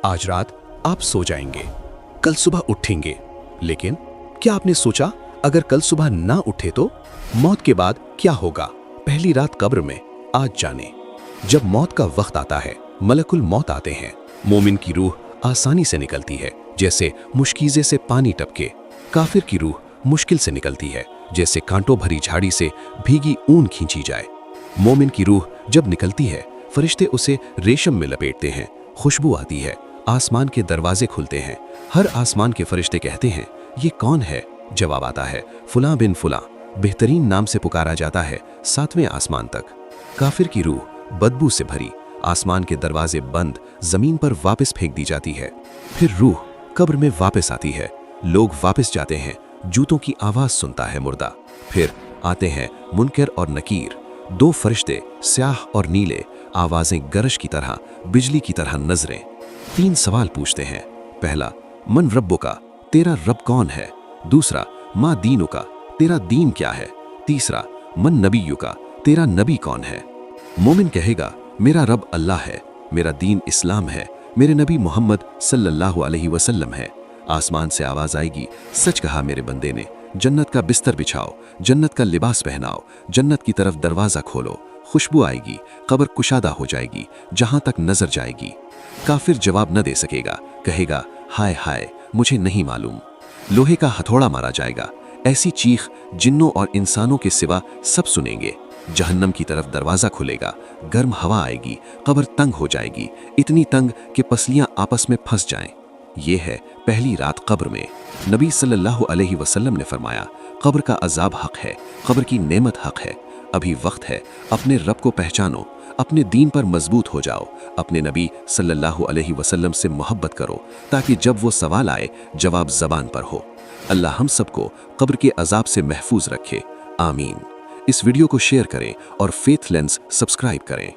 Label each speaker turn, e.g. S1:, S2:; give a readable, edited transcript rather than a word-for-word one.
S1: आज रात आप सो जाएंगे, कल सुबह उठेंगे, लेकिन क्या आपने सोचा अगर कल सुबह ना उठे तो मौत के बाद क्या होगा? पहली रात कब्र में, आज जाने। जब मौत का वक्त आता है, मलकुल मौत आते हैं। मोमिन की रूह आसानी से निकलती है, जैसे मुश्कीजे से पानी टपके। काफिर की रूह मुश्किल से निकलती है, जैसे कांटों भरी झाड़ी से भीगी ऊन खींची जाए। मोमिन की रूह जब निकलती है, फरिश्ते उसे रेशम में लपेटते हैं, खुशबू आती है, आसमान के दरवाजे खुलते हैं। हर आसमान के फरिश्ते कहते हैं, ये कौन है? जवाब आता है, फुला बिन फुला। बेहतरीन नाम से पुकारा जाता है 7वें आसमान तक। काफिर की रूह बदबू से भरी, आसमान के दरवाजे बंद, जमीन पर वापस फेंक दी जाती है। फिर रूह कब्र में वापस आती है, लोग वापस जाते हैं, जूतों की आवाज सुनता है मुर्दा। फिर आते हैं मुनकर और नकीर, 2 फरिश्ते, स्याह और नीले, आवाजें गरज की तरह, बिजली की तरह नजरें। 3 सवाल पूछते हैं। पहला, मन रब्बो का, तेरा रब कौन है? दूसरा, माँ दीनु का, तेरा दीन क्या है? तीसरा, मन नबीयु का, तेरा नबी कौन है? मोमिन कहेगा, मेरा रब अल्लाह है, मेरा दीन इस्लाम है, मेरे नबी मोहम्मद सल्लल्लाहु अलैहि वसल्लम है। आसमान से आवाज आएगी, सच कहा मेरे बंदे ने, जन्नत का बिस्तर बिछाओ, जन्नत का लिबास पहनाओ, जन्नत की तरफ दरवाजा खोलो। खुशबू आएगी, कब्र कुशादा हो जाएगी, जहां तक नजर जाएगी। काफिर जवाब न दे सकेगा, कहेगा, हाय हाय, मुझे नहीं मालूम। लोहे का हथौड़ा मारा जाएगा, ऐसी चीख जिन्नों और इंसानों के सिवा सब सुनेंगे। जहन्नम की तरफ दरवाजा खुलेगा, गर्म हवा आएगी, कब्र तंग हो जाएगी, इतनी तंग कि पसलियां आपस में फंस जाएं। ये है पहली रात कब्र में। नबी सल्लल्लाहु अलैहि वसल्लम ने फरमाया, कब्र का अजाब हक है, कब्र की नेमत हक है। अभी वक्त है, अपने रब को पहचानो, अपने दीन पर मजबूत हो जाओ, अपने नबी सल्लल्लाहु अलैहि वसल्लम से मोहब्बत करो, ताकि जब वो सवाल आए जवाब ज़बान पर हो। अल्लाह हम सबको कब्र के अजाब से महफूज रखे, आमीन। इस वीडियो को शेयर करें और फेथ लेंस सब्सक्राइब करें।